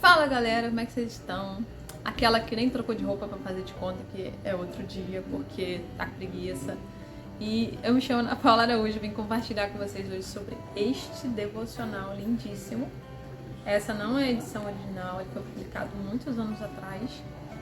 Fala galera, como é que vocês estão? Aquela que nem trocou de roupa pra fazer de conta que é outro dia porque tá com preguiça. E eu me chamo Ana Paula Araújo, vim compartilhar com vocês hoje sobre este devocional lindíssimo. Essa não é a edição original, ele foi publicado muitos anos atrás.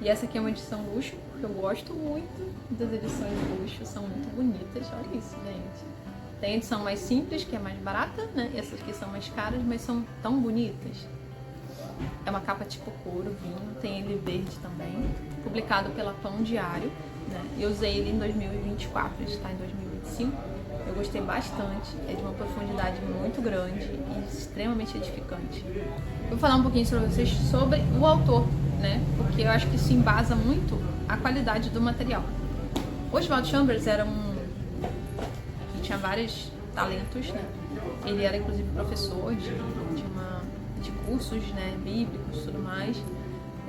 E essa aqui é uma edição luxo, porque eu gosto muito das edições luxo, são muito bonitas. Olha isso, gente. Tem a edição mais simples, que é mais barata, né? Essas aqui são mais caras, mas são tão bonitas. É uma capa tipo couro, vinho, tem ele verde também, publicado pela Pão Diário, né? Eu usei ele em 2024, ele está em 2025. Eu gostei bastante, é de uma profundidade muito grande e extremamente edificante. Vou falar um pouquinho sobre vocês sobre o autor, né? Porque eu acho que isso embasa muito a qualidade do material. Oswald Chambers era ele tinha vários talentos, né? Ele era inclusive professor de cursos, né, bíblicos e tudo mais.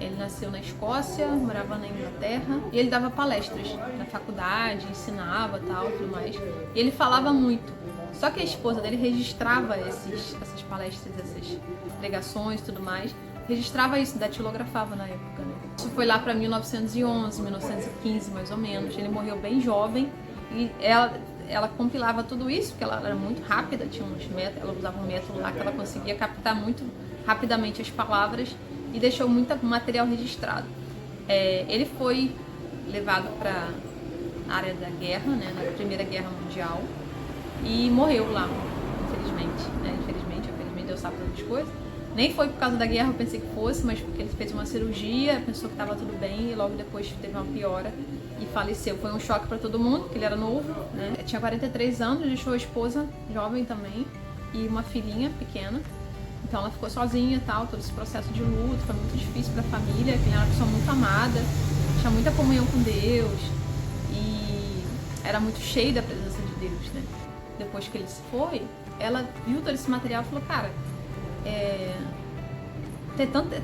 Ele nasceu na Escócia, morava na Inglaterra e ele dava palestras na faculdade, ensinava tal, tudo mais. E ele falava muito. Só que a esposa dele registrava essas palestras, essas pregações e tudo mais. Registrava isso, datilografava na época, né? Isso foi lá para 1911, 1915 mais ou menos. Ele morreu bem jovem e ela compilava tudo isso, porque ela era muito rápida, tinha uns métodos, ela usava um método lá que ela conseguia captar muito rapidamente as palavras e deixou muito material registrado. Ele foi levado para a área da guerra, né, na Primeira Guerra Mundial, e morreu lá, infelizmente, né? Infelizmente, Deus sabe todas as coisas. Nem foi por causa da guerra, eu pensei que fosse, mas porque ele fez uma cirurgia, pensou que estava tudo bem e logo depois teve uma piora e faleceu. Foi um choque para todo mundo, porque ele era novo, né? Tinha 43 anos, deixou a esposa jovem também e uma filhinha pequena. Então ela ficou sozinha e tal, todo esse processo de luto, foi muito difícil para a família, que ela era uma pessoa muito amada, tinha muita comunhão com Deus e era muito cheia da presença de Deus, né? Depois que ele se foi, ela viu todo esse material e falou, cara, é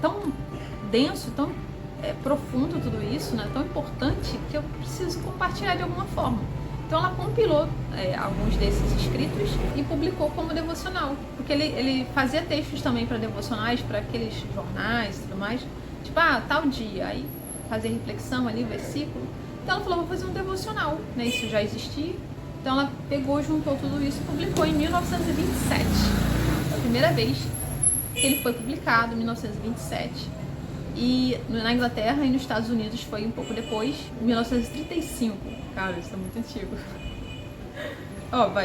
tão denso, tão profundo tudo isso, né? Tão importante que eu preciso compartilhar de alguma forma. Então ela compilou alguns desses escritos e publicou como devocional, porque ele fazia textos também para devocionais, para aqueles jornais e tudo mais, tipo, tal dia, aí fazia reflexão ali, versículo. Então ela falou, vou fazer um devocional, né? Isso já existia. Então ela pegou, juntou tudo isso e publicou em 1927. Foi a primeira vez que ele foi publicado, em 1927. E na Inglaterra e nos Estados Unidos foi um pouco depois, em 1935. Cara, isso tá muito antigo.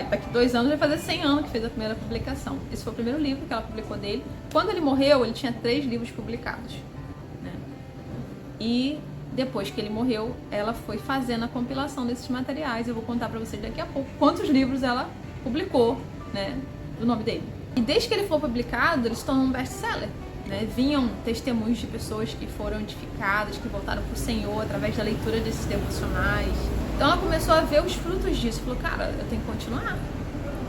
Daqui 2 anos vai fazer 100 anos que fez a primeira publicação. Esse foi o primeiro livro que ela publicou dele. Quando ele morreu, ele tinha 3 livros publicados, né? E depois que ele morreu, ela foi fazendo a compilação desses materiais. Eu vou contar pra vocês daqui a pouco quantos livros ela publicou, né, do nome dele. E desde que ele foi publicado, ele se tornou um best-seller, né? Vinham testemunhos de pessoas que foram edificadas, que voltaram pro Senhor através da leitura desses devocionais. Então ela começou a ver os frutos disso, falou, cara, eu tenho que continuar,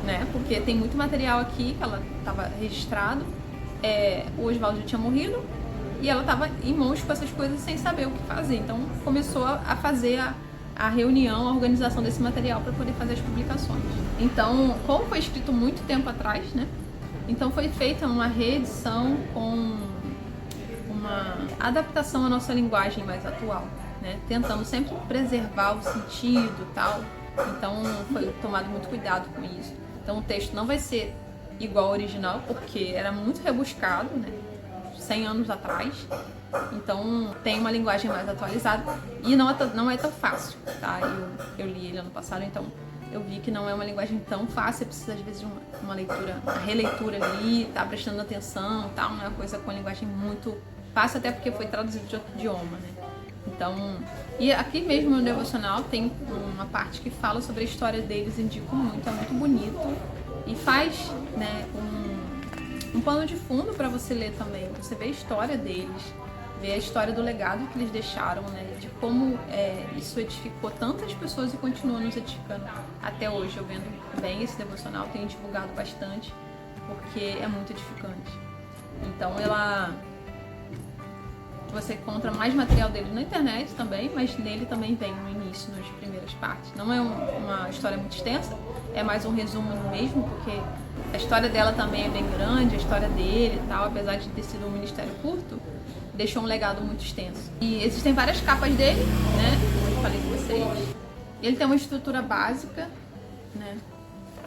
né? Porque tem muito material aqui que ela estava registrado, o Oswald já tinha morrido e ela estava em mãos com essas coisas sem saber o que fazer. Então começou a fazer a reunião, a organização desse material para poder fazer as publicações. Então, como foi escrito muito tempo atrás, né? Então foi feita uma reedição com uma adaptação à nossa linguagem mais atual, né? Tentando sempre preservar o sentido e tal. Então foi tomado muito cuidado com isso. Então o texto não vai ser igual ao original, porque era muito rebuscado, né? 100 anos atrás. Então tem uma linguagem mais atualizada e não é tão fácil, tá? Eu li ele ano passado, então eu vi que não é uma linguagem tão fácil, você precisa às vezes de uma leitura, uma releitura ali, tá prestando atenção, tal, não é uma coisa com a linguagem muito fácil, até porque foi traduzido de outro idioma, né? Então, e aqui mesmo no devocional tem uma parte que fala sobre a história deles, indico muito, é muito bonito e faz, né, um pano de fundo para você ler também, você vê a história deles, ver a história do legado que eles deixaram, né? De como isso edificou tantas pessoas e continua nos edificando até hoje. Eu vendo bem esse devocional, tenho divulgado bastante, Você encontra mais material dele na internet também, mas nele também vem no início, nas primeiras partes. Não é uma história muito extensa, é mais um resumo mesmo, porque a história dela também é bem grande, a história dele e tal, apesar de ter sido um ministério curto, deixou um legado muito extenso. E existem várias capas dele, né, como eu falei com vocês. Ele tem uma estrutura básica, né,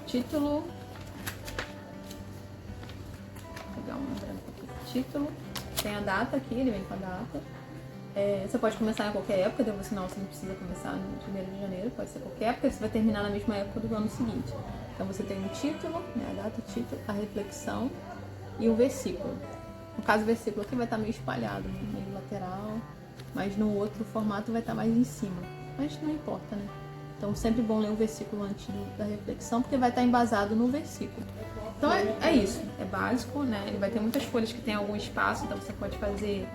título... Vou pegar um branco aqui. Título, tem a data aqui, ele vem com a data. Você pode começar em qualquer época, devocional você não precisa começar no 1º de janeiro, pode ser qualquer época, você vai terminar na mesma época do ano seguinte. Então você tem um título, né, a data, o título, a reflexão e o versículo. No caso, o versículo aqui vai estar meio espalhado, meio lateral, mas no outro formato vai estar mais em cima. Mas não importa, né? Então sempre bom ler o versículo antes da reflexão, porque vai estar embasado no versículo. Então é isso, é básico, né? Ele vai ter muitas folhas que tem algum espaço, então você pode fazer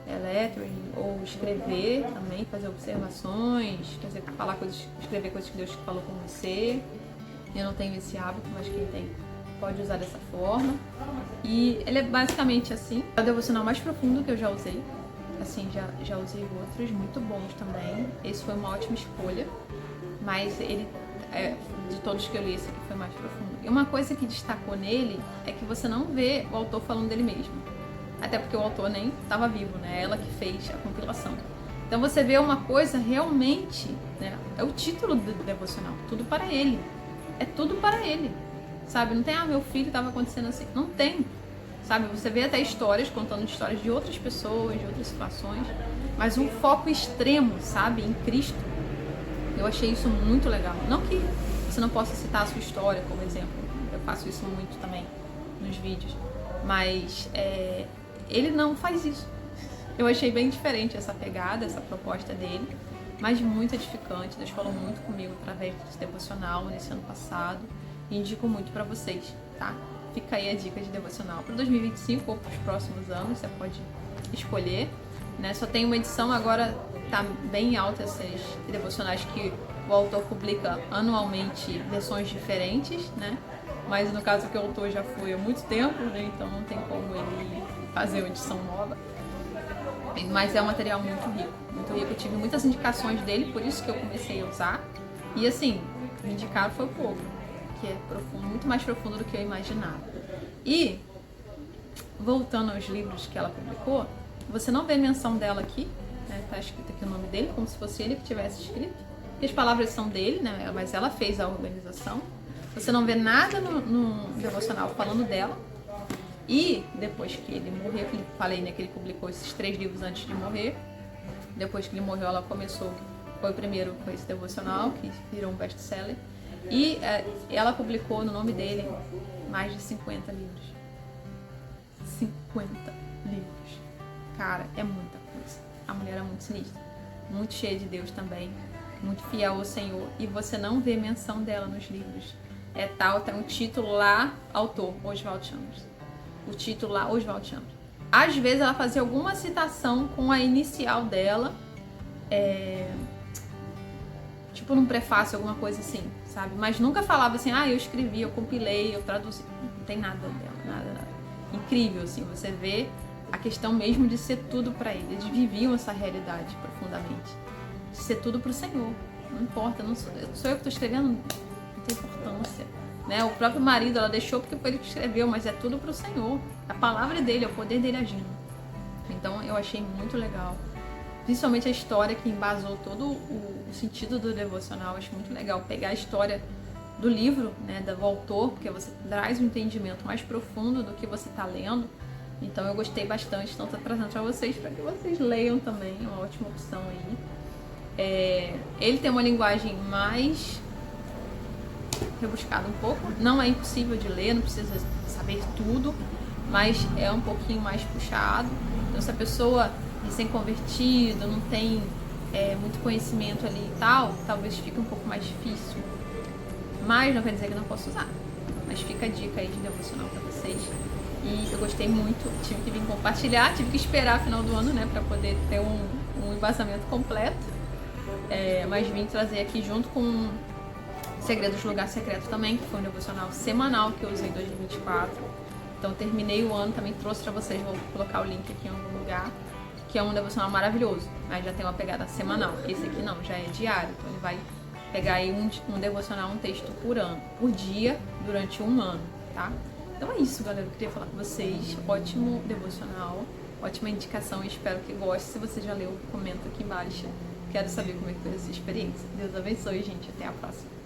lettering ou escrever também, fazer observações, falar coisas, escrever coisas que Deus falou com você. Eu não tenho esse hábito, mas quem tem pode usar dessa forma. E ele é basicamente assim, é o devocional mais profundo que eu já usei. Assim, já usei outros muito bons também. Esse foi uma ótima escolha, mas ele de todos que eu li, esse aqui foi mais profundo. E uma coisa que destacou nele é que você não vê o autor falando dele mesmo. Até porque o autor nem estava vivo, né? Ela que fez a compilação. Então você vê uma coisa realmente, né? É o título do devocional, tudo para ele. É tudo para ele, sabe? Não tem, meu filho estava acontecendo assim. Não tem, sabe? Você vê até histórias, contando histórias de outras pessoas, de outras situações, mas um foco extremo, sabe? Em Cristo. Eu achei isso muito legal. Não que você não possa citar a sua história como exemplo. Eu faço isso muito também nos vídeos. Mas ele não faz isso. Eu achei bem diferente essa pegada, essa proposta dele. Mas muito edificante. Deus falou muito comigo através desse devocional nesse ano passado. E indico muito pra vocês, tá? Fica aí a dica de devocional para 2025 ou para os próximos anos. Você pode escolher, né? Só tem uma edição agora. Tá bem alta esses devocionais que o autor publica anualmente versões diferentes, né? Mas no caso que o autor já foi há muito tempo, né? Então não tem como ele fazer uma edição nova. Mas é um material muito rico, muito rico. Eu tive muitas indicações dele, por isso que eu comecei a usar. E assim, me indicaram foi pouco, que é profundo, muito mais profundo do que eu imaginava. E, voltando aos livros que ela publicou, você não vê menção dela aqui, tá escrito aqui o nome dele, como se fosse ele que tivesse escrito. E as palavras são dele, né? Mas ela fez a organização. Você não vê nada no devocional falando dela. E depois que ele morreu, que eu falei, né, que ele publicou esses 3 livros antes de morrer. Depois que ele morreu, ela começou, foi o primeiro, foi esse devocional, que virou um best-seller. E ela publicou no nome dele mais de 50 livros. 50 livros. Cara, é muita coisa. A mulher é muito sinistra, muito cheia de Deus também, muito fiel ao Senhor. E você não vê menção dela nos livros. Tem um título lá, autor, Oswald Chambers. O título lá, Oswald Chambers. Às vezes ela fazia alguma citação com a inicial dela, tipo num prefácio, alguma coisa assim, sabe? Mas nunca falava assim, eu escrevi, eu compilei, eu traduzi. Não tem nada dela, nada. Incrível, assim, você vê a questão mesmo de ser tudo para ele. Eles viviam essa realidade profundamente. De ser tudo pro Senhor. Não importa, não sou eu que estou escrevendo, não tem importância. Né? O próprio marido, ela deixou porque foi ele que escreveu, mas é tudo pro Senhor. A palavra dele, é o poder dele agindo. Então eu achei muito legal. Principalmente a história que embasou todo o sentido do devocional. Eu acho muito legal pegar a história do livro, né, do autor, porque você traz um entendimento mais profundo do que você está lendo. Então eu gostei bastante, então estou trazendo para vocês que vocês leiam também, é uma ótima opção aí. Ele tem uma linguagem mais rebuscada um pouco, não é impossível de ler, não precisa saber tudo, mas é um pouquinho mais puxado. Então se a pessoa recém-convertida, não tem muito conhecimento ali e tal, talvez fique um pouco mais difícil. Mas não quer dizer que não posso usar. Mas fica a dica aí de devocional para vocês. E eu gostei muito, tive que vir compartilhar, tive que esperar o final do ano, né, para poder ter um embasamento completo. Mas vim trazer aqui junto com Segredos do Lugar Secreto também, que foi um devocional semanal que eu usei em 2024. Então terminei o ano, também trouxe para vocês, vou colocar o link aqui em algum lugar, que é um devocional maravilhoso, mas já tem uma pegada semanal. Esse aqui não, já é diário, então ele vai pegar aí um devocional, um texto por dia, durante um ano, tá? Então é isso, galera, eu queria falar com vocês. Ótimo devocional, ótima indicação, espero que goste. Se você já leu, comenta aqui embaixo. Quero saber como é que foi essa experiência. Deus abençoe, gente. Até a próxima.